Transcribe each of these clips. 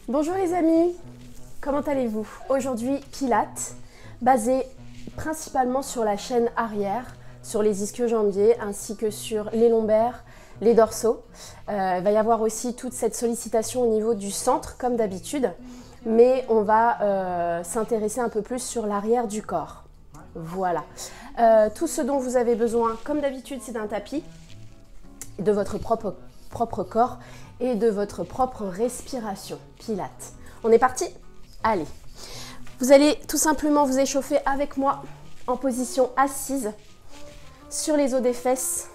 Bonjour les amis, comment allez-vous? Aujourd'hui, Pilates, basé principalement sur la chaîne arrière, sur les ischio-jambiers ainsi que sur les lombaires, les dorsaux. Il va y avoir aussi toute cette sollicitation au niveau du centre comme d'habitude, mais on va s'intéresser un peu plus sur l'arrière du corps. Voilà. Tout ce dont vous avez besoin, comme d'habitude, c'est d'un tapis, de votre propre corps et de votre propre respiration. Pilates. On est parti? Allez. Vous allez tout simplement vous échauffer avec moi en position assise sur les os des fesses.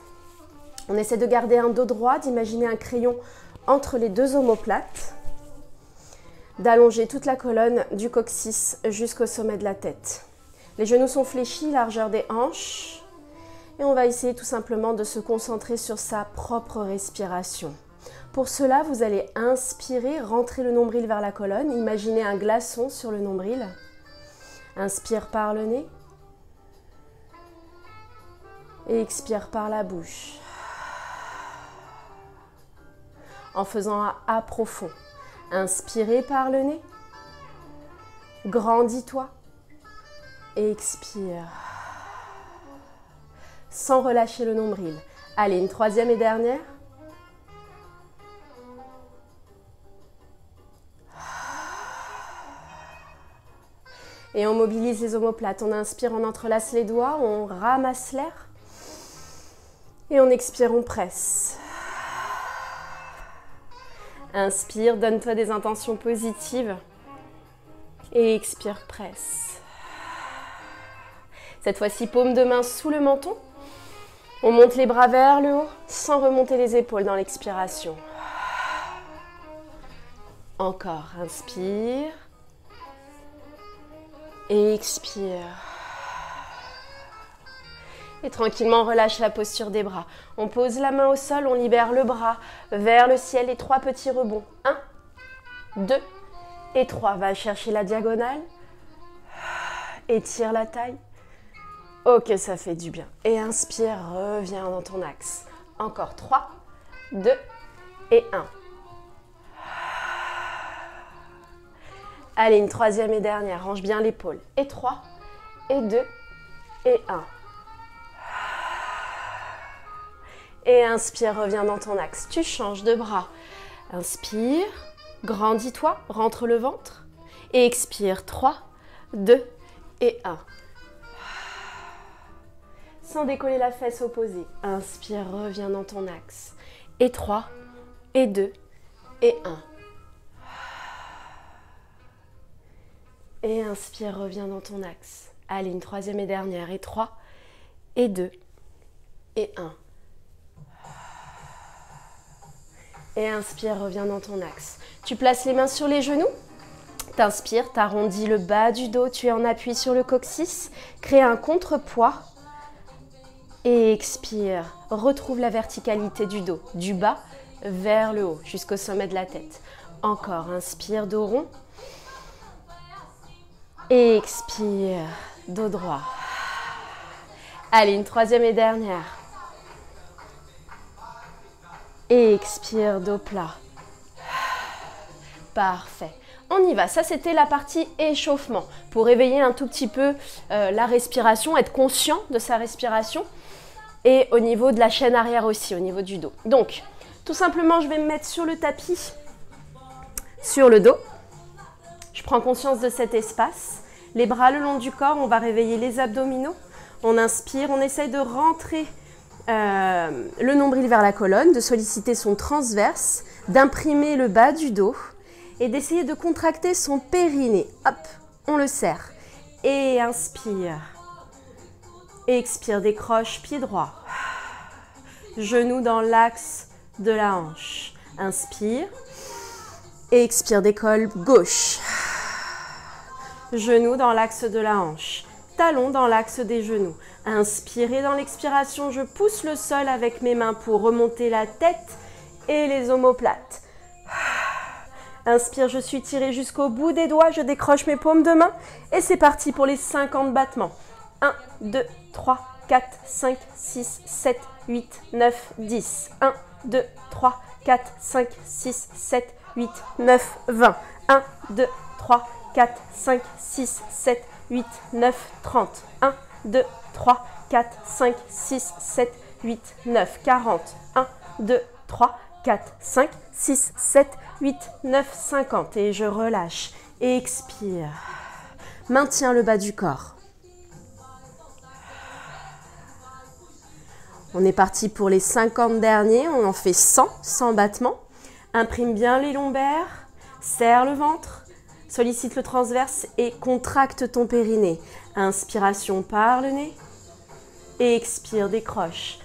On essaie de garder un dos droit, d'imaginer un crayon entre les deux omoplates, d'allonger toute la colonne du coccyx jusqu'au sommet de la tête. Les genoux sont fléchis, largeur des hanches. Et on va essayer tout simplement de se concentrer sur sa propre respiration. Pour cela, vous allez inspirer, rentrer le nombril vers la colonne. Imaginez un glaçon sur le nombril. Inspire par le nez. Et expire par la bouche. En faisant un A profond. Inspirez par le nez. Grandis-toi. Et expire. Sans relâcher le nombril. Allez, une troisième et dernière. Et on mobilise les omoplates. On inspire, on entrelace les doigts, on ramasse l'air. Et on expire, on presse. Inspire, donne-toi des intentions positives. Et expire, presse. Cette fois-ci, paume de main sous le menton. On monte les bras vers le haut sans remonter les épaules dans l'expiration. Encore, inspire. Et expire. Et tranquillement, relâche la posture des bras. On pose la main au sol, on libère le bras vers le ciel et 3 petits rebonds. 1, 2 et 3. Va chercher la diagonale. Étire la taille. Ok, ça fait du bien. Et inspire, reviens dans ton axe. Encore 3, 2 et 1. Allez, une troisième et dernière. Range bien l'épaule. Et 3, et 2, et 1. Et inspire, reviens dans ton axe. Tu changes de bras. Inspire, grandis-toi, rentre le ventre. Et expire, 3, 2 et 1. Sans décoller la fesse opposée. Inspire, reviens dans ton axe. Et 3, et 2, et 1. Et inspire, reviens dans ton axe. Allez, une troisième et dernière. Et 3, et 2, et 1. Et inspire, reviens dans ton axe. Tu places les mains sur les genoux. T'inspires, t'arrondis le bas du dos. Tu es en appui sur le coccyx. Crée un contrepoids. Et expire. Retrouve la verticalité du dos. Du bas vers le haut, jusqu'au sommet de la tête. Encore, inspire, dos rond. Et expire, dos droit. Allez, une troisième et dernière. Et expire, dos plat. Parfait. On y va. Ça, c'était la partie échauffement. Pour réveiller un tout petit peu la respiration, être conscient de sa respiration. Et au niveau de la chaîne arrière aussi, au niveau du dos. Donc, tout simplement, je vais me mettre sur le tapis, sur le dos. Je prends conscience de cet espace. Les bras le long du corps, on va réveiller les abdominaux. On inspire, on essaye de rentrer le nombril vers la colonne, de solliciter son transverse, d'imprimer le bas du dos et d'essayer de contracter son périnée. Hop, on le serre. Et inspire. Expire, décroche, pied droit. Genou dans l'axe de la hanche. Inspire. Expire, décolle, gauche. Genou dans l'axe de la hanche. Talon dans l'axe des genoux. Inspirez dans l'expiration, je pousse le sol avec mes mains pour remonter la tête et les omoplates. Inspire, je suis tirée jusqu'au bout des doigts, je décroche mes paumes de main et c'est parti pour les 50 battements. 1, 2, 3, 4, 5, 6, 7, 8, 9, 10. 1, 2, 3, 4, 5, 6, 7, 8, 9, 20. 1, 2, 3, 4, 5, 6, 7, 8, 9, 30. 1, 2, 3, 4, 5, 6, 7, 8, 9, 40. 1, 2, 3, 4, 5, 6, 7, 8, 9, 50. Et je relâche. Expire. Maintiens le bas du corps. On est parti pour les 50 derniers. On en fait 100 battements. Imprime bien les lombaires. Serre le ventre. Sollicite le transverse et contracte ton périnée. Inspiration par le nez. Et expire, décroche.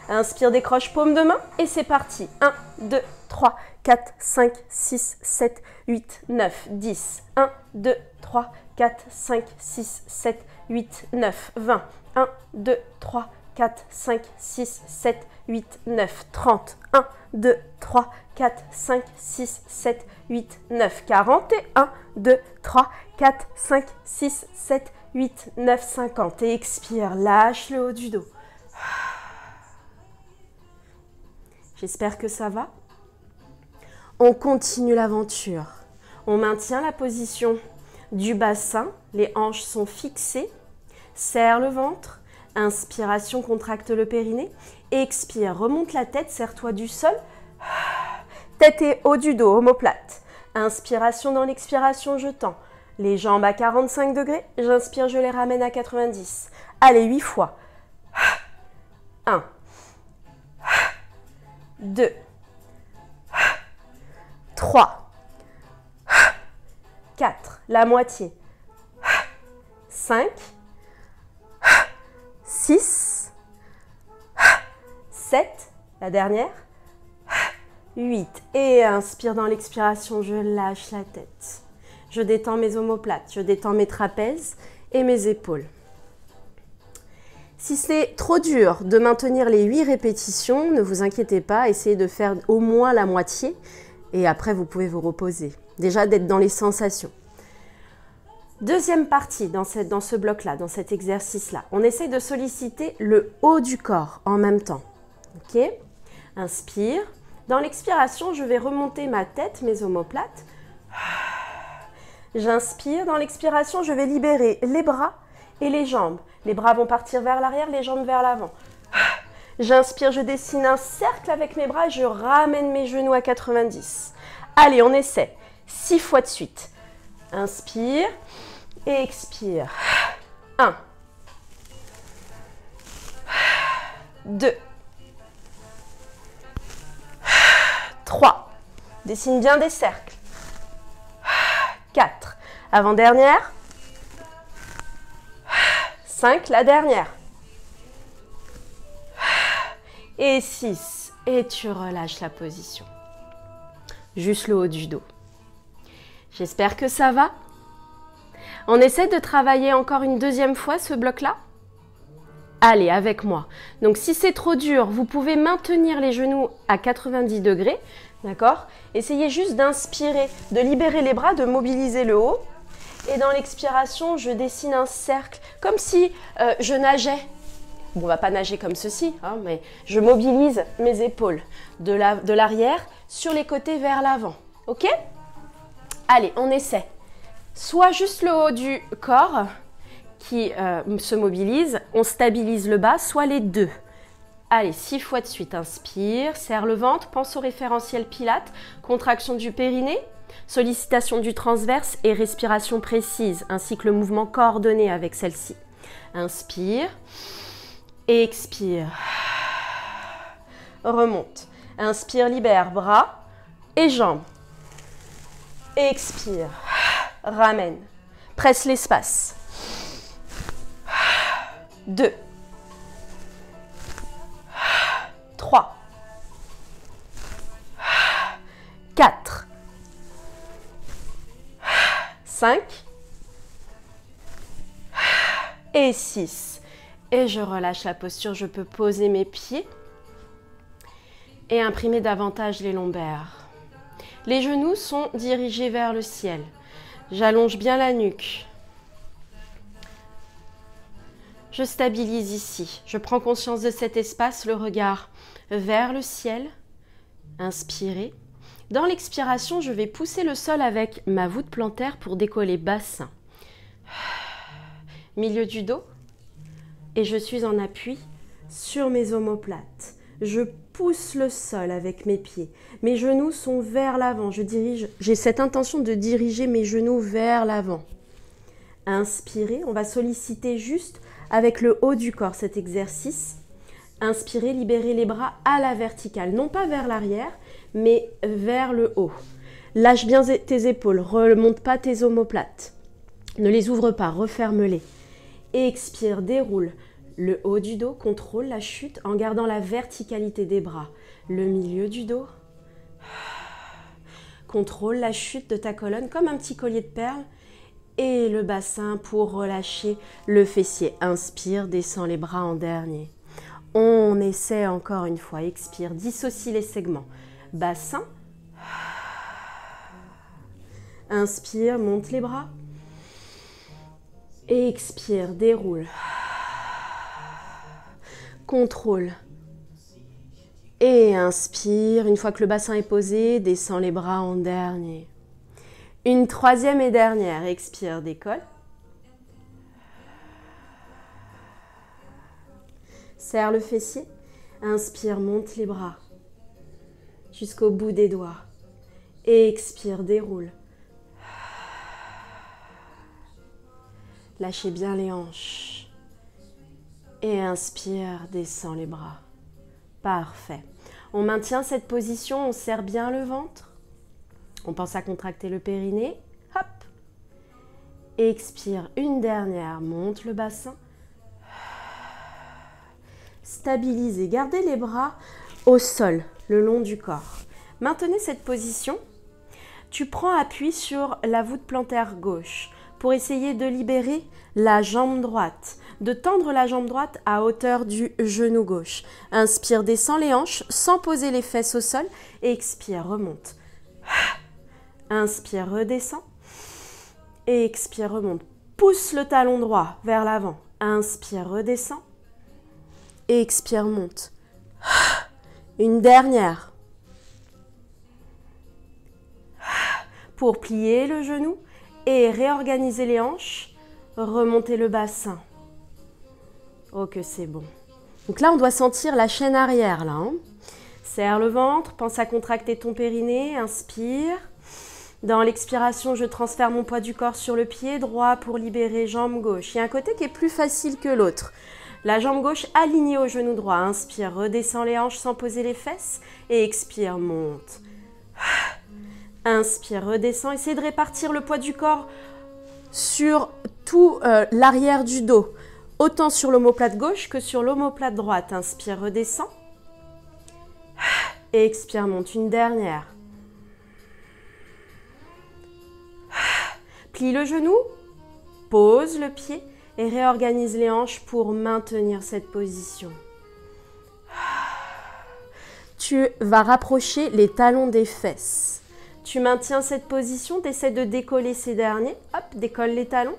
Inspire, décroche, paume de main. Et c'est parti. 1, 2, 3, 4, 5, 6, 7, 8, 9, 10. 1, 2, 3, 4, 5, 6, 7, 8, 9, 20. 1, 2, 3, 4, 5, 6, 7, 8, 9, 30. 1, 2, 3, 4, 5, 6, 7, 8, 9, 40. Et 1, 2, 3, 4, 5, 6, 7, 8, 9, 50. Et expire, lâche le haut du dos. J'espère que ça va. On continue l'aventure. On maintient la position du bassin. Les hanches sont fixées. Serre le ventre. Inspiration, contracte le périnée. Expire, remonte la tête, serre-toi du sol. Tête et haut du dos, omoplate. Inspiration dans l'expiration, je tends. Les jambes à 45 degrés. J'inspire, je les ramène à 90. Allez, 8 fois. 1, 2, 3, 4, la moitié. 5, 6, 7, la dernière. 8. Et inspire dans l'expiration, je lâche la tête. Je détends mes omoplates, je détends mes trapèzes et mes épaules. Si c'est trop dur de maintenir les 8 répétitions, ne vous inquiétez pas, essayez de faire au moins la moitié et après vous pouvez vous reposer. Déjà d'être dans les sensations. Deuxième partie dans ce bloc-là, dans cet exercice-là, on essaie de solliciter le haut du corps en même temps. Ok ? Inspire. Dans l'expiration, je vais remonter ma tête, mes omoplates. J'inspire. Dans l'expiration, je vais libérer les bras et les jambes. Les bras vont partir vers l'arrière, les jambes vers l'avant. J'inspire, je dessine un cercle avec mes bras et je ramène mes genoux à 90. Allez, on essaie. 6 fois de suite. Inspire et expire. 1, 2, 3. Dessine bien des cercles. 4. Avant-dernière. 5. La dernière. Et 6. Et tu relâches la position. Juste le haut du dos. J'espère que ça va. On essaie de travailler encore une deuxième fois ce bloc-là. Allez, avec moi. Donc, si c'est trop dur, vous pouvez maintenir les genoux à 90 degrés. D'accord ? Essayez juste d'inspirer, de libérer les bras, de mobiliser le haut. Et dans l'expiration, je dessine un cercle, comme si je nageais. Bon, on ne va pas nager comme ceci, hein, mais je mobilise mes épaules de l'arrière sur les côtés vers l'avant. Ok ? Allez, on essaie. Soit juste le haut du corps qui se mobilise, on stabilise le bas, soit les deux. Allez, 6 fois de suite. Inspire, serre le ventre, pense au référentiel Pilates, contraction du périnée, sollicitation du transverse et respiration précise, ainsi que le mouvement coordonné avec celle-ci. Inspire, expire, remonte. Inspire, libère, bras et jambes. Expire, ramène, presse l'espace. 2, 3, 4, 5 et 6. Et je relâche la posture, je peux poser mes pieds et imprimer davantage les lombaires. Les genoux sont dirigés vers le ciel. J'allonge bien la nuque. Je stabilise ici. Je prends conscience de cet espace, le regard vers le ciel. Inspirez. Dans l'expiration, je vais pousser le sol avec ma voûte plantaire pour décoller bassin. Milieu du dos. Et je suis en appui sur mes omoplates. Je pousse le sol avec mes pieds. Mes genoux sont vers l'avant. J'ai cette intention de diriger mes genoux vers l'avant. Inspirez, on va solliciter juste avec le haut du corps cet exercice. Inspirez, libérez les bras à la verticale, non pas vers l'arrière, mais vers le haut. Lâche bien tes épaules, remonte pas tes omoplates. Ne les ouvre pas, referme-les. Expire, déroule. Le haut du dos, contrôle la chute en gardant la verticalité des bras. Le milieu du dos. Contrôle la chute de ta colonne comme un petit collier de perles. Et le bassin pour relâcher le fessier. Inspire, descends les bras en dernier. On essaie encore une fois. Expire, dissocie les segments. Bassin. Inspire, monte les bras. Expire, déroule. Contrôle. Et inspire. Une fois que le bassin est posé, descends les bras en dernier. Une troisième et dernière. Expire, décolle. Serre le fessier. Inspire, monte les bras jusqu'au bout des doigts. Et expire, déroule. Lâchez bien les hanches. Et inspire, descends les bras. Parfait. On maintient cette position, on serre bien le ventre. On pense à contracter le périnée. Hop. Expire, une dernière. Monte le bassin. Stabilisez. Gardez les bras au sol, le long du corps. Maintenez cette position. Tu prends appui sur la voûte plantaire gauche pour essayer de libérer la jambe droite, de tendre la jambe droite à hauteur du genou gauche. Inspire, descends les hanches sans poser les fesses au sol. Et expire, remonte. Inspire, redescends. Et expire, remonte. Pousse le talon droit vers l'avant. Inspire, redescends. Et expire, monte. Une dernière. Pour plier le genou et réorganiser les hanches, remonter le bassin. Oh que c'est bon. Donc là, on doit sentir la chaîne arrière. Là, hein. Serre le ventre, pense à contracter ton périnée, inspire. Dans l'expiration, je transfère mon poids du corps sur le pied droit pour libérer jambe gauche. Il y a un côté qui est plus facile que l'autre. La jambe gauche alignée au genou droit. Inspire, redescends les hanches sans poser les fesses. Et expire, monte. Inspire, redescends. Essayez de répartir le poids du corps sur tout l'arrière du dos. Autant sur l'omoplate gauche que sur l'omoplate droite. Inspire, redescends. Et expire, monte. Une dernière. Plie le genou. Pose le pied. Et réorganise les hanches pour maintenir cette position. Tu vas rapprocher les talons des fesses. Tu maintiens cette position, tu essaies de décoller ces derniers. Hop, décolle les talons.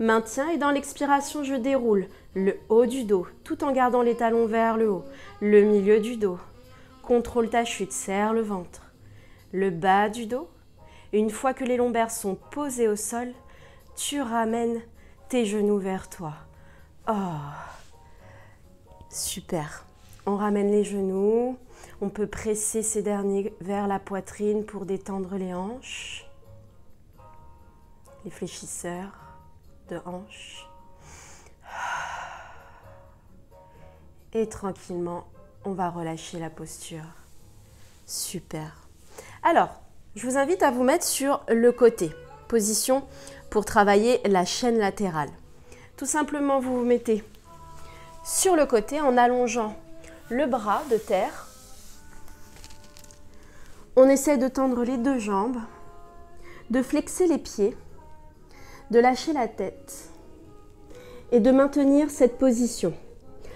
Maintiens et dans l'expiration, je déroule le haut du dos tout en gardant les talons vers le haut. Le milieu du dos. Contrôle ta chute, serre le ventre. Le bas du dos. Une fois que les lombaires sont posés au sol, tu ramènes tes genoux vers toi. Oh, super. On ramène les genoux. On peut presser ces derniers vers la poitrine pour détendre les hanches. Les fléchisseurs de hanches. Et tranquillement, on va relâcher la posture. Super. Alors, je vous invite à vous mettre sur le côté. Position pour travailler la chaîne latérale. Tout simplement, vous vous mettez sur le côté en allongeant le bras de terre. On essaie de tendre les deux jambes, de flexer les pieds, de lâcher la tête et de maintenir cette position.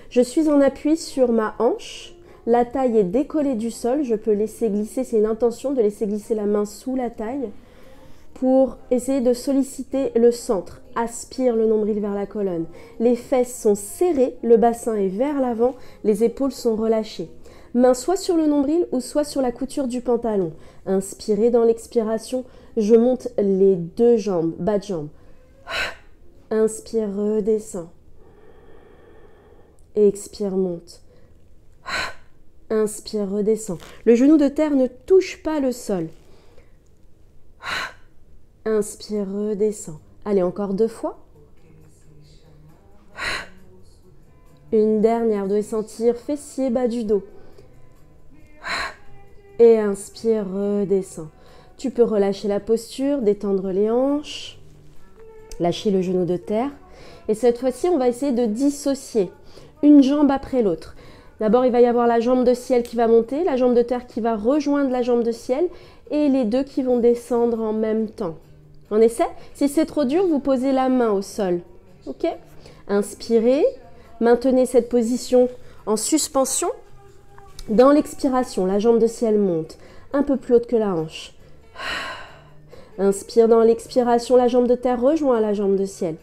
Je suis en appui sur ma hanche, la taille est décollée du sol, je peux laisser glisser, c'est une intention de laisser glisser la main sous la taille pour essayer de solliciter le centre. Aspire le nombril vers la colonne. Les fesses sont serrées, le bassin est vers l'avant, les épaules sont relâchées. Main soit sur le nombril ou soit sur la couture du pantalon. Inspirez dans l'expiration, je monte les deux jambes, bas de jambe. Inspire, redescends. Expire, monte. Inspire, redescends. Le genou de terre ne touche pas le sol. Inspire, redescends. Allez, encore 2 fois. Une dernière, vous devez sentir fessier, bas du dos. Et inspire, redescends. Tu peux relâcher la posture, détendre les hanches, lâcher le genou de terre. Et cette fois-ci, on va essayer de dissocier une jambe après l'autre. D'abord, il va y avoir la jambe de ciel qui va monter, la jambe de terre qui va rejoindre la jambe de ciel et les deux qui vont descendre en même temps. On essaie? Si c'est trop dur, vous posez la main au sol. Ok? Inspirez, maintenez cette position en suspension. Dans l'expiration, la jambe de ciel monte un peu plus haute que la hanche. Inspire dans l'expiration, la jambe de terre rejoint la jambe de ciel.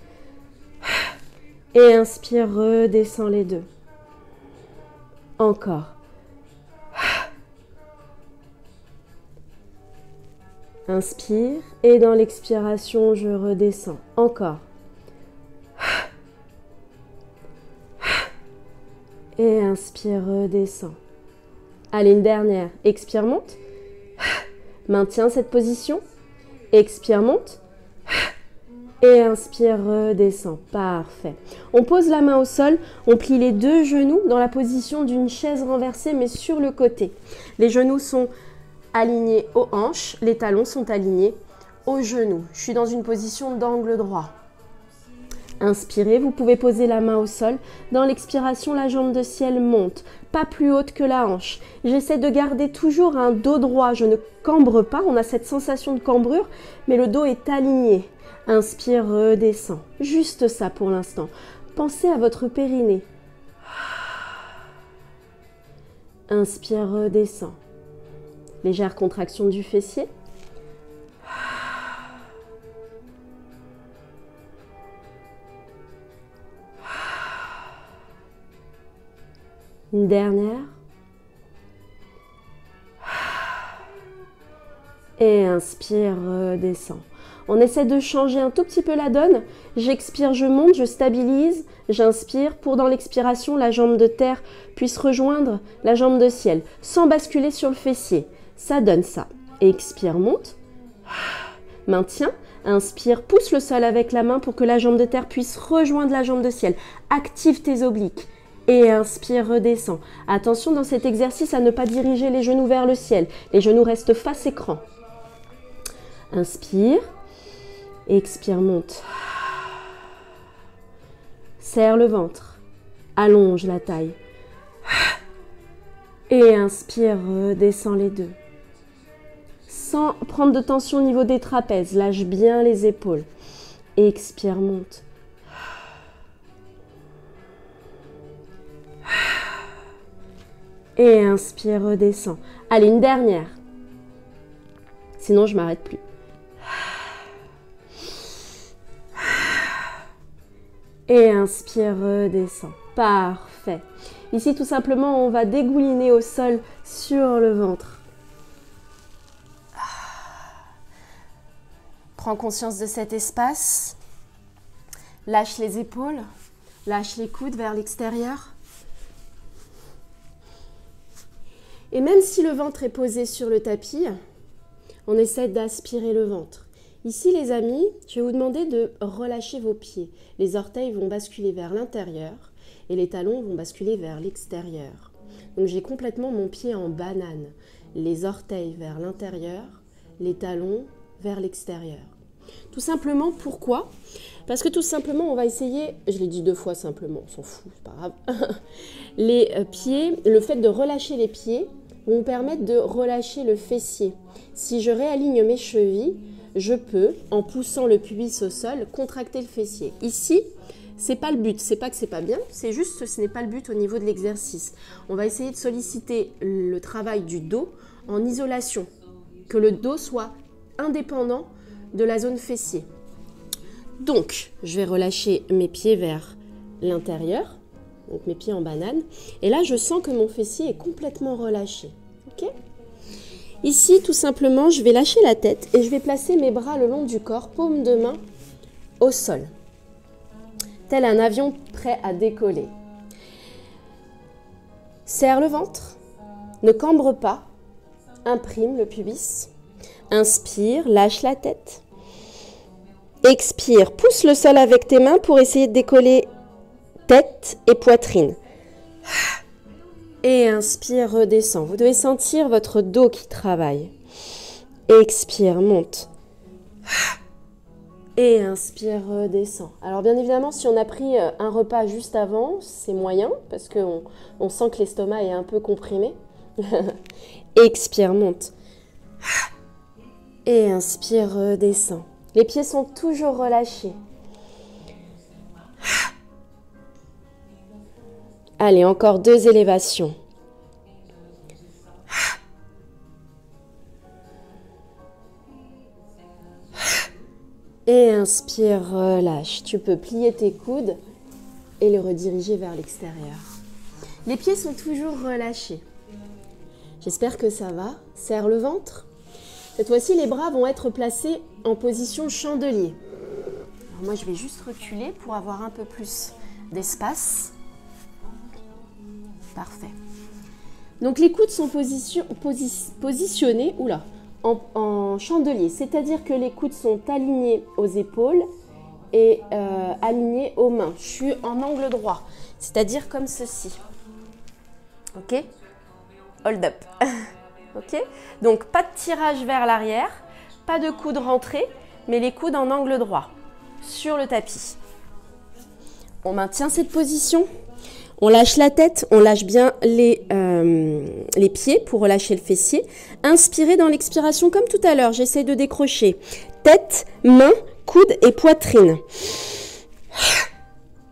Et inspire, redescends les deux. Encore. Inspire et dans l'expiration, je redescends. Encore. Et inspire, redescends. Allez, une dernière. Expire, monte. Maintiens cette position. Expire, monte. Et inspire, redescends. Parfait. On pose la main au sol. On plie les deux genoux dans la position d'une chaise renversée, mais sur le côté. Les genoux sont alignés aux hanches. Les talons sont alignés aux genoux. Je suis dans une position d'angle droit. Inspirez, vous pouvez poser la main au sol. Dans l'expiration, la jambe de ciel monte, pas plus haute que la hanche. J'essaie de garder toujours un dos droit, je ne cambre pas, on a cette sensation de cambrure, mais le dos est aligné. Inspire, redescends. Juste ça pour l'instant. Pensez à votre périnée. Inspire, redescends. Légère contraction du fessier. Une dernière. Et inspire, redescends. On essaie de changer un tout petit peu la donne. J'expire, je monte, je stabilise. J'inspire pour dans l'expiration, la jambe de terre puisse rejoindre la jambe de ciel sans basculer sur le fessier. Ça donne ça. Expire, monte. Maintiens. Inspire, pousse le sol avec la main pour que la jambe de terre puisse rejoindre la jambe de ciel. Active tes obliques. Et inspire, redescends. Attention dans cet exercice à ne pas diriger les genoux vers le ciel. Les genoux restent face écran. Inspire. Expire, monte. Serre le ventre. Allonge la taille. Et inspire, redescends les deux. Sans prendre de tension au niveau des trapèzes. Lâche bien les épaules. Expire, monte. Et inspire, redescends. Allez, une dernière. Sinon, je m'arrête plus. Et inspire, redescends. Parfait. Ici, tout simplement, on va dégouliner au sol sur le ventre. Prends conscience de cet espace. Lâche les épaules. Lâche les coudes vers l'extérieur. Et même si le ventre est posé sur le tapis, on essaie d'aspirer le ventre. Ici, les amis, je vais vous demander de relâcher vos pieds. Les orteils vont basculer vers l'intérieur et les talons vont basculer vers l'extérieur. Donc, j'ai complètement mon pied en banane. Les orteils vers l'intérieur, les talons vers l'extérieur. Tout simplement, pourquoi? Parce que tout simplement, on va essayer, je l'ai dit 2 fois simplement, on s'en fout, c'est pas grave. Les pieds, le fait de relâcher les pieds vont me permettre de relâcher le fessier. Si je réaligne mes chevilles, je peux, en poussant le pubis au sol, contracter le fessier. Ici, c'est pas le but, c'est pas que c'est pas bien, c'est juste que ce n'est pas le but au niveau de l'exercice. On va essayer de solliciter le travail du dos en isolation, que le dos soit indépendant de la zone fessier. Donc, je vais relâcher mes pieds vers l'intérieur. donc mes pieds en banane. Et là, je sens que mon fessier est complètement relâché. Ok ? Ici, tout simplement, je vais lâcher la tête et je vais placer mes bras le long du corps, paume de main au sol, tel un avion prêt à décoller. Serre le ventre, ne cambre pas, imprime le pubis, inspire, lâche la tête, expire, pousse le sol avec tes mains pour essayer de décoller tête et poitrine. Et inspire, redescend. Vous devez sentir votre dos qui travaille. Expire, monte. Et inspire, redescend. Alors bien évidemment, si on a pris un repas juste avant, c'est moyen, parce qu'on sent que l'estomac est un peu comprimé. Expire, monte. Et inspire, redescend. Les pieds sont toujours relâchés. Allez, encore 2 élévations. Et inspire, relâche. Tu peux plier tes coudes et les rediriger vers l'extérieur. Les pieds sont toujours relâchés. J'espère que ça va. Serre le ventre. Cette fois-ci, les bras vont être placés en position chandelier. Alors moi, je vais juste reculer pour avoir un peu plus d'espace. Parfait. Donc les coudes sont positionnés en chandelier, c'est-à-dire que les coudes sont alignés aux épaules et alignés aux mains. Je suis en angle droit, c'est-à-dire comme ceci. Ok ? Hold up. Ok ? Donc pas de tirage vers l'arrière, pas de coudes rentrés, mais les coudes en angle droit sur le tapis. On maintient cette position. On lâche la tête, on lâche bien les pieds pour relâcher le fessier. Inspirez dans l'expiration comme tout à l'heure. J'essaie de décrocher tête, main, coude et poitrine.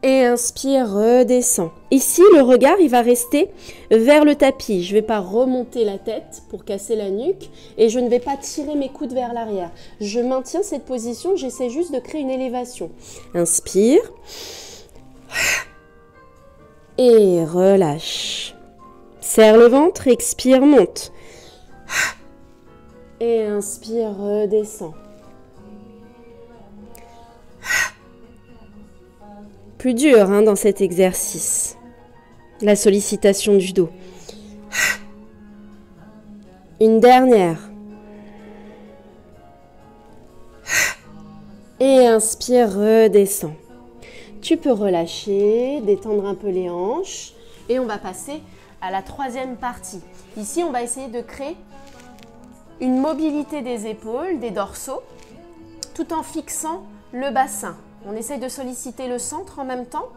Et inspire, redescend. Ici, le regard, il va rester vers le tapis. Je ne vais pas remonter la tête pour casser la nuque et je ne vais pas tirer mes coudes vers l'arrière. Je maintiens cette position, j'essaie juste de créer une élévation. Inspire. Et relâche. Serre le ventre, expire, monte. Et inspire, redescend. Plus dur dans cet exercice. La sollicitation du dos. Une dernière. Et inspire, redescend. Tu peux relâcher, détendre un peu les hanches et on va passer à la 3e partie. Ici, on va essayer de créer une mobilité des épaules, des dorsaux, tout en fixant le bassin. On essaye de solliciter le centre en même temps.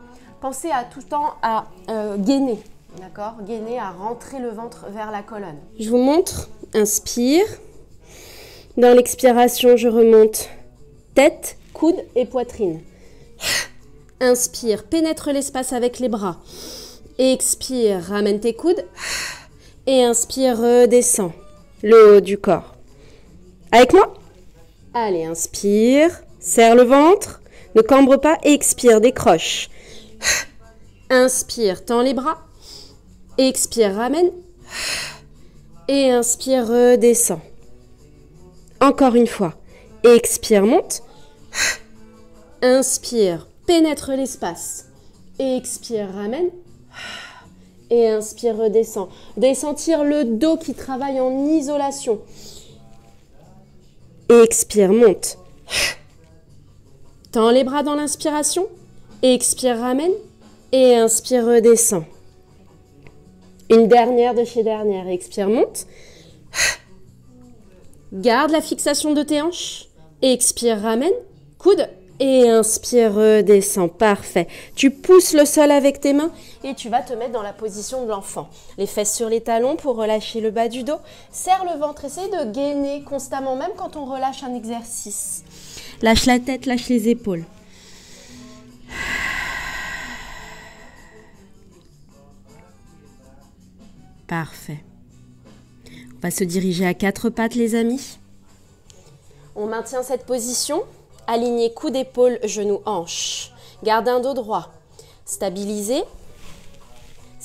Pensez à tout le temps à gainer, d'accord ? Gainer, à rentrer le ventre vers la colonne. Je vous montre. Inspire. Dans l'expiration, je remonte tête, coude et poitrine. Inspire, pénètre l'espace avec les bras. Expire, ramène tes coudes. Et inspire, redescend le haut du corps. Avec moi. Allez, inspire, serre le ventre, ne cambre pas, expire, décroche. Inspire, tends les bras. Expire, ramène. Et inspire, redescend. Encore une fois. Expire, monte. Inspire, pénètre l'espace. Expire, ramène. Et inspire, redescend. Vous devez sentir le dos qui travaille en isolation. Expire, monte. Tends les bras dans l'inspiration. Expire, ramène. Et inspire, redescend. Une dernière de chez dernière. Expire, monte. Garde la fixation de tes hanches. Expire, ramène. Coude. Et inspire, redescend. Parfait. Tu pousses le sol avec tes mains et tu vas te mettre dans la position de l'enfant. Les fesses sur les talons pour relâcher le bas du dos. Serre le ventre. Essaye de gainer constamment, même quand on relâche un exercice. Lâche la tête, lâche les épaules. Parfait. On va se diriger à 4 pattes, les amis. On maintient cette position. Aligné coude, épaule, genou, hanche. Garde un dos droit. Stabilisé.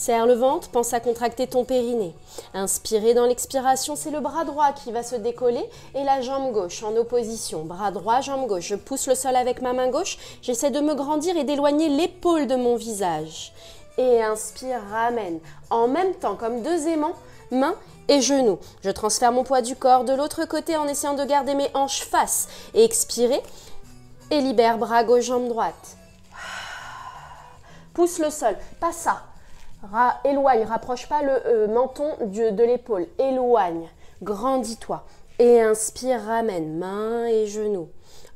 Serre le ventre, pense à contracter ton périnée. Inspirez dans l'expiration, c'est le bras droit qui va se décoller et la jambe gauche en opposition. Bras droit, jambe gauche. Je pousse le sol avec ma main gauche. J'essaie de me grandir et d'éloigner l'épaule de mon visage. Et inspire, ramène. En même temps, comme deux aimants, mains et genoux. Je transfère mon poids du corps de l'autre côté en essayant de garder mes hanches face. Et expirez et libère bras gauche, jambe droite. Pousse le sol, pas ça. Éloigne, rapproche pas le menton de l'épaule. Éloigne, grandis-toi. Et inspire, ramène, mains et genoux.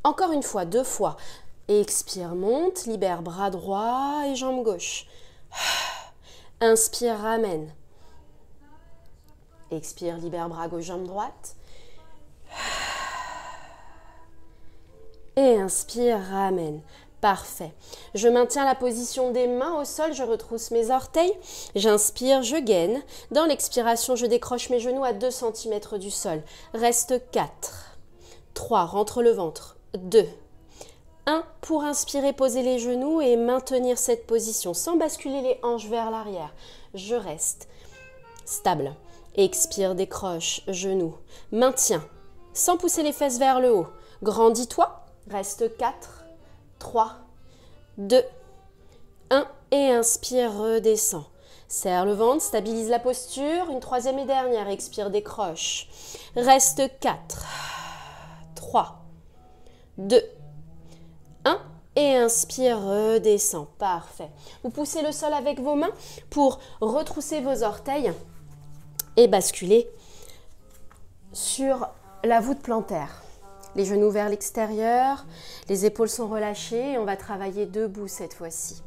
Encore une fois, 2 fois. Expire, monte, libère bras droit et jambe gauche. Inspire, ramène. Expire, libère bras gauche, jambe droite. Et inspire, ramène. Parfait. Je maintiens la position des mains au sol, je retrousse mes orteils. J'inspire, je gaine. Dans l'expiration, je décroche mes genoux à 2 cm du sol. Reste 4. 3, rentre le ventre. 2. 1, pour inspirer, poser les genoux et maintenir cette position sans basculer les hanches vers l'arrière. Je reste stable. Expire, décroche, genoux. Maintiens, sans pousser les fesses vers le haut. Grandis-toi. Reste 4. 3, 2, 1 et inspire, redescends. Serre le ventre, stabilise la posture. Une 3e et dernière, expire, décroche. Reste 4, 3, 2, 1 et inspire, redescends. Parfait. Vous poussez le sol avec vos mains pour retrousser vos orteils et basculer sur la voûte plantaire. Les genoux vers l'extérieur, les épaules sont relâchées et on va travailler debout cette fois-ci.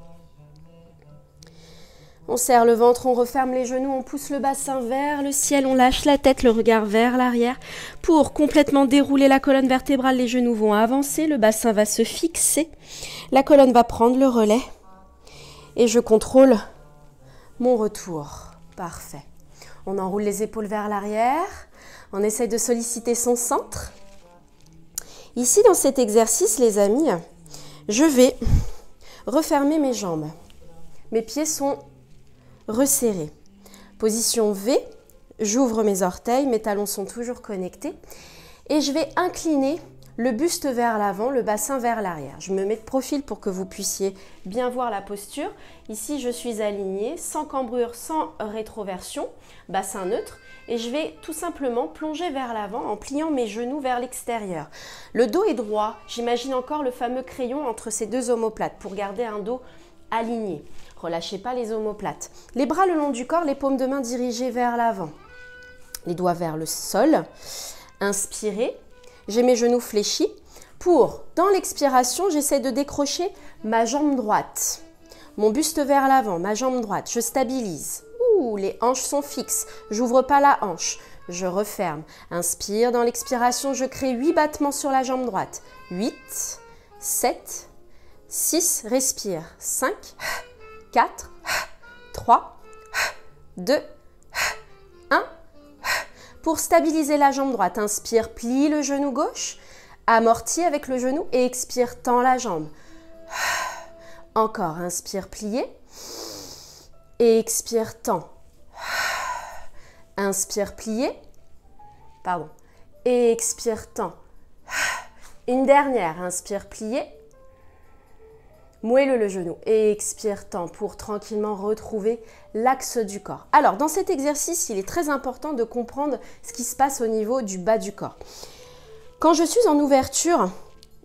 On serre le ventre, on referme les genoux, on pousse le bassin vers le ciel, on lâche la tête, le regard vers l'arrière. Pour complètement dérouler la colonne vertébrale, les genoux vont avancer, le bassin va se fixer, la colonne va prendre le relais et je contrôle mon retour. Parfait. On enroule les épaules vers l'arrière, on essaye de solliciter son centre. Ici, dans cet exercice, les amis, je vais refermer mes jambes. Mes pieds sont resserrés. Position V, j'ouvre mes orteils, mes talons sont toujours connectés. Et je vais incliner le buste vers l'avant, le bassin vers l'arrière. Je me mets de profil pour que vous puissiez bien voir la posture. Ici, je suis alignée, sans cambrure, sans rétroversion, bassin neutre. Et je vais tout simplement plonger vers l'avant en pliant mes genoux vers l'extérieur. Le dos est droit. J'imagine encore le fameux crayon entre ces 2 omoplates pour garder un dos aligné. Relâchez pas les omoplates. Les bras le long du corps, les paumes de main dirigées vers l'avant. Les doigts vers le sol. Inspirez. J'ai mes genoux fléchis. Dans l'expiration, j'essaie de décrocher ma jambe droite. Mon buste vers l'avant, ma jambe droite. Je stabilise. Les hanches sont fixes. J'ouvre pas la hanche. Je referme. Inspire. Dans l'expiration, je crée 8 battements sur la jambe droite. 8, 7, 6. Respire. 5, 4, 3, 2, 1. Pour stabiliser la jambe droite, inspire, plie le genou gauche. Amortis avec le genou et expire, tends la jambe. Encore. Inspire, plier. Et expire, tends. Inspire, plier. Pardon. Et expire, tends. Une dernière. Inspire, plier. Moelleux le genou. Et expire, tends pour tranquillement retrouver l'axe du corps. Alors, dans cet exercice, il est très important de comprendre ce qui se passe au niveau du bas du corps. Quand je suis en ouverture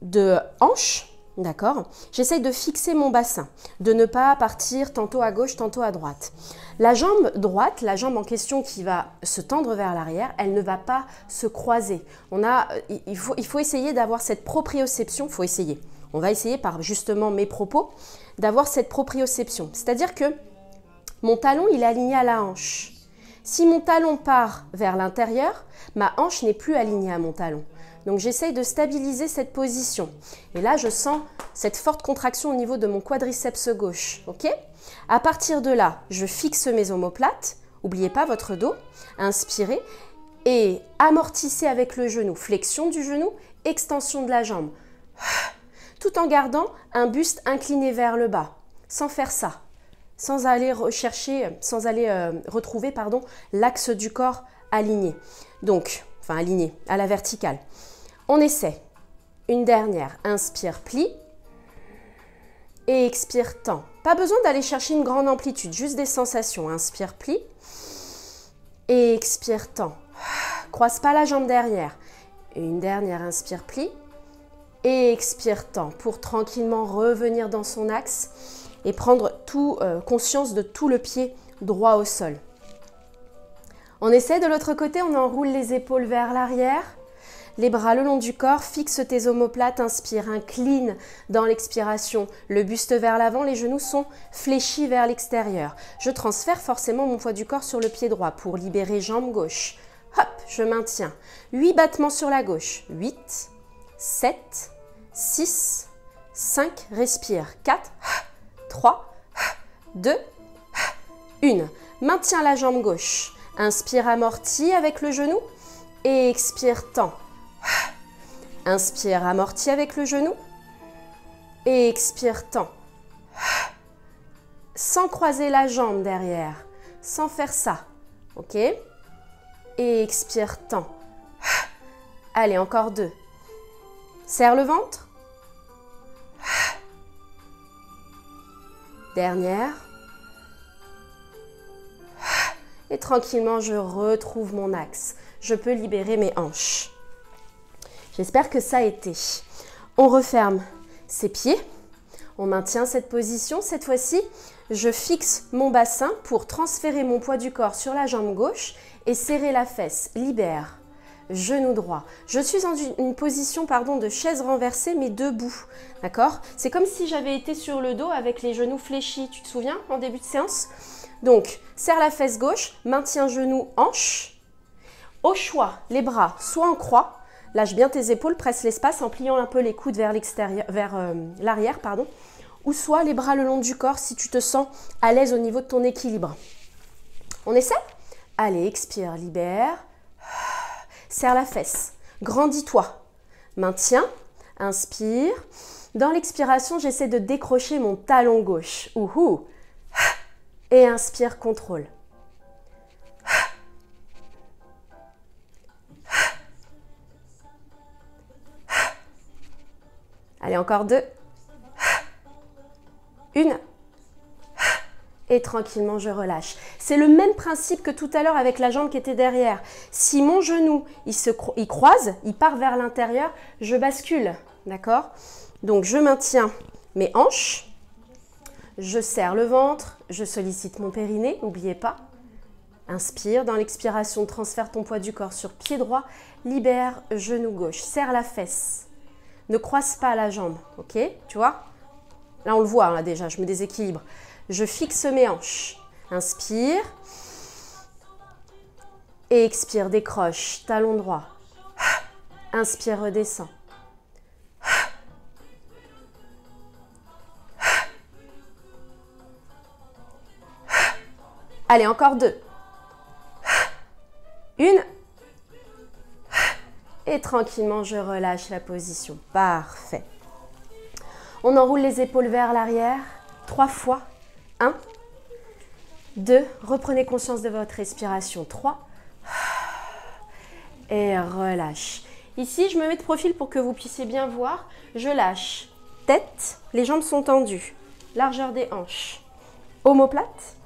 de hanche, d'accord, j'essaye de fixer mon bassin, de ne pas partir tantôt à gauche, tantôt à droite. La jambe droite, la jambe en question qui va se tendre vers l'arrière, elle ne va pas se croiser. Il faut essayer d'avoir cette proprioception, il faut essayer. On va essayer par justement mes propos d'avoir cette proprioception. C'est-à-dire que mon talon, il est aligné à la hanche. Si mon talon part vers l'intérieur, ma hanche n'est plus alignée à mon talon. Donc, j'essaye de stabiliser cette position. Et là, je sens cette forte contraction au niveau de mon quadriceps gauche. Ok ? À partir de là, je fixe mes omoplates. N'oubliez pas votre dos. Inspirez et amortissez avec le genou. Flexion du genou, extension de la jambe. Tout en gardant un buste incliné vers le bas. Sans faire ça. sans aller retrouver l'axe du corps aligné. Donc, enfin aligné, à la verticale. On essaie. Une dernière. Inspire, plie. Et expire, tend. Pas besoin d'aller chercher une grande amplitude, juste des sensations. Inspire, plie. Et expire, tend. Croise pas la jambe derrière. Une dernière, inspire, plie. Et expire, tend. Pour tranquillement revenir dans son axe et prendre conscience de tout le pied droit au sol. On essaie de l'autre côté, on enroule les épaules vers l'arrière. Les bras le long du corps, fixe tes omoplates, inspire, incline dans l'expiration, le buste vers l'avant, les genoux sont fléchis vers l'extérieur. Je transfère forcément mon poids du corps sur le pied droit pour libérer jambe gauche. Hop, je maintiens. 8 battements sur la gauche. 8, 7, 6, 5, respire. 4, 3, 2, 1. Maintiens la jambe gauche. Inspire, amorti avec le genou et expire, tend. Inspire, amorti avec le genou et expire, tend. Sans croiser la jambe derrière, sans faire ça. Ok? Et expire, tend. Allez, encore 2. Serre le ventre. Dernière. Et tranquillement, je retrouve mon axe. Je peux libérer mes hanches. J'espère que ça a été. On referme ses pieds. On maintient cette position. Cette fois-ci, je fixe mon bassin pour transférer mon poids du corps sur la jambe gauche et serrer la fesse. Libère. Genou droit. Je suis dans une position de chaise renversée, mais debout. D'accord? C'est comme si j'avais été sur le dos avec les genoux fléchis. Tu te souviens en début de séance? Donc, serre la fesse gauche, maintiens genou, hanche. Au choix, les bras soit en croix, lâche bien tes épaules, presse l'espace en pliant un peu les coudes vers l'extérieur, vers l'arrière, ou soit les bras le long du corps si tu te sens à l'aise au niveau de ton équilibre. On essaie? Allez, expire, libère. Serre la fesse, grandis-toi. Maintiens, inspire. Dans l'expiration, j'essaie de décrocher mon talon gauche. Ouhou. Et inspire, contrôle. Allez, encore 2. 1. Et tranquillement, je relâche. C'est le même principe que tout à l'heure avec la jambe qui était derrière. Si mon genou, il croise, il part vers l'intérieur, je bascule. D'accord? Donc, je maintiens mes hanches. Je serre le ventre. Je sollicite mon périnée. N'oubliez pas. Inspire. Dans l'expiration, transfère ton poids du corps sur pied droit. Libère, genou gauche. Serre la fesse. Ne croise pas la jambe. Ok? Tu vois? Là, on le voit là, déjà. Je me déséquilibre. Je fixe mes hanches. Inspire. Et expire, décroche. Talon droit. Inspire, redescend. Allez, encore 2. 1. Et tranquillement, je relâche la position. Parfait. On enroule les épaules vers l'arrière. 3 fois. 1. 2. Reprenez conscience de votre respiration. 3. Et relâche. Ici, je me mets de profil pour que vous puissiez bien voir. Je lâche. Tête. Les jambes sont tendues. Largeur des hanches. Omoplate.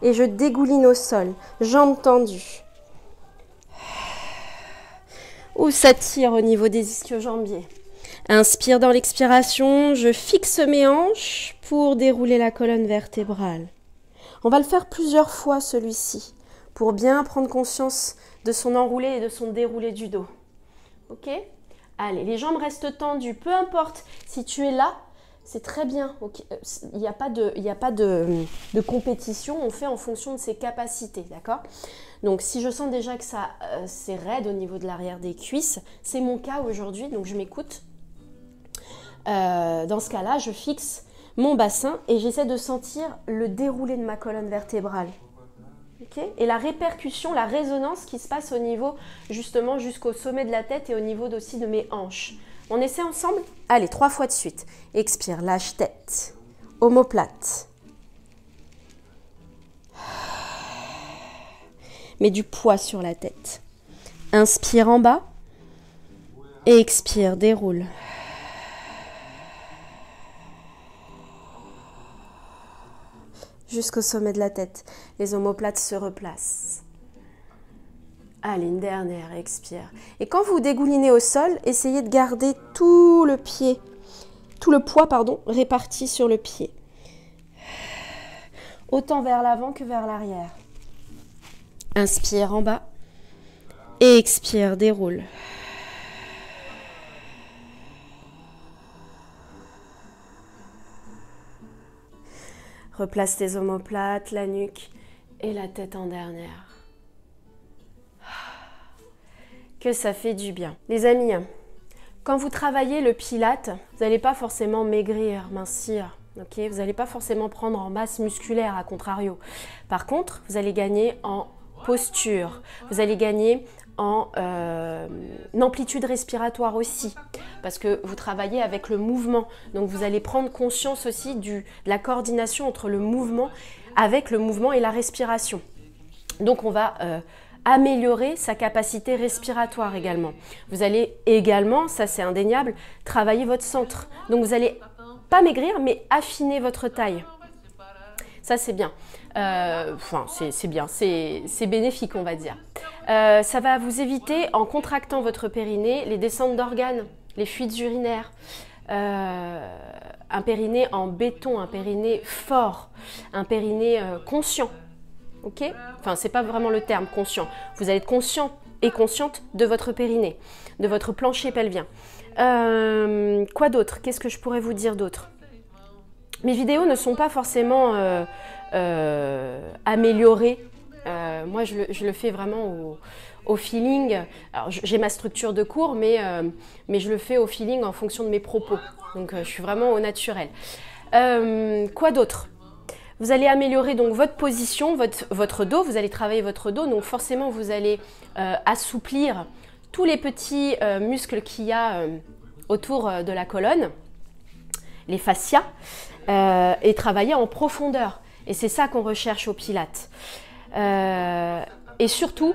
Et je dégouline au sol. Jambes tendues. Ou ça tire au niveau des ischio-jambiers. Inspire dans l'expiration, je fixe mes hanches pour dérouler la colonne vertébrale. On va le faire plusieurs fois celui-ci pour bien prendre conscience de son enroulé et de son déroulé du dos. Ok? Allez, les jambes restent tendues, peu importe si tu es là, c'est très bien. Okay. Il n'y a pas de compétition, on fait en fonction de ses capacités, d'accord? Donc si je sens déjà que ça c'est raide au niveau de l'arrière des cuisses, c'est mon cas aujourd'hui, donc je m'écoute. Dans ce cas-là, je fixe mon bassin et j'essaie de sentir le déroulé de ma colonne vertébrale. Okay? Et la répercussion, la résonance qui se passe au niveau, justement, jusqu'au sommet de la tête et au niveau aussi de mes hanches. On essaie ensemble? Allez, 3 fois de suite. Expire, lâche tête. Omoplate. mais du poids sur la tête. Inspire en bas et expire, déroule. Jusqu'au sommet de la tête. Les omoplates se replacent. Allez, une dernière, expire. Et quand vous dégoulinez au sol, essayez de garder tout le poids, réparti sur le pied. Autant vers l'avant que vers l'arrière. Inspire en bas et expire, déroule. Replace tes omoplates, la nuque et la tête en dernière. Que ça fait du bien. Les amis, quand vous travaillez le pilate, vous n'allez pas forcément maigrir, mincir. Okay, vous n'allez pas forcément prendre en masse musculaire, à contrario. Par contre, vous allez gagner en posture. Vous allez gagner en amplitude respiratoire aussi, parce que vous travaillez avec le mouvement. Donc vous allez prendre conscience aussi de la coordination entre le mouvement, et la respiration. Donc on va améliorer sa capacité respiratoire également. Vous allez également, ça c'est indéniable, travailler votre centre. Donc vous allez pas maigrir, mais affiner votre taille. Ça c'est bien. C'est bien, c'est bénéfique on va dire. Ça va vous éviter, en contractant votre périnée, les descentes d'organes, les fuites urinaires, un périnée en béton, un périnée fort, un périnée conscient. Ok ? Enfin, c'est pas vraiment le terme conscient. Vous allez être conscient et consciente de votre périnée, de votre plancher pelvien. Quoi d'autre? Qu'est-ce que je pourrais vous dire d'autre? Mes vidéos ne sont pas forcément améliorées. Moi, je le fais vraiment au feeling. Alors, j'ai ma structure de cours, mais je le fais au feeling en fonction de mes propos. Donc, je suis vraiment au naturel. Quoi d'autre? Vous allez améliorer donc votre position, votre dos. Vous allez travailler votre dos. Donc, forcément, vous allez assouplir tous les petits muscles qu'il y a autour de la colonne, les fascias, et travailler en profondeur. Et c'est ça qu'on recherche au Pilates. Et surtout,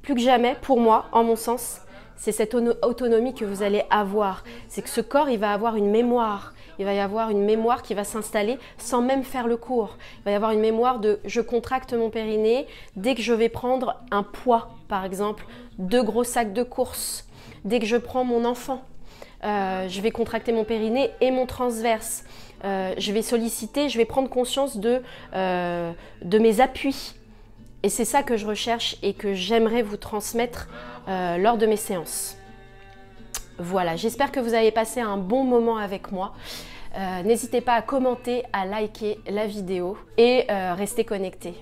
plus que jamais, pour moi, en mon sens, c'est cette autonomie que vous allez avoir. C'est que ce corps, il va avoir une mémoire. Il va y avoir une mémoire qui va s'installer sans même faire le cours. Il va y avoir une mémoire de « je contracte mon périnée dès que je vais prendre un poids », par exemple, 2 gros sacs de course. Dès que je prends mon enfant, je vais contracter mon périnée et mon transverse. Je vais solliciter, je vais prendre conscience de mes appuis. Et c'est ça que je recherche et que j'aimerais vous transmettre lors de mes séances. Voilà, j'espère que vous avez passé un bon moment avec moi. N'hésitez pas à commenter, à liker la vidéo et restez connectés.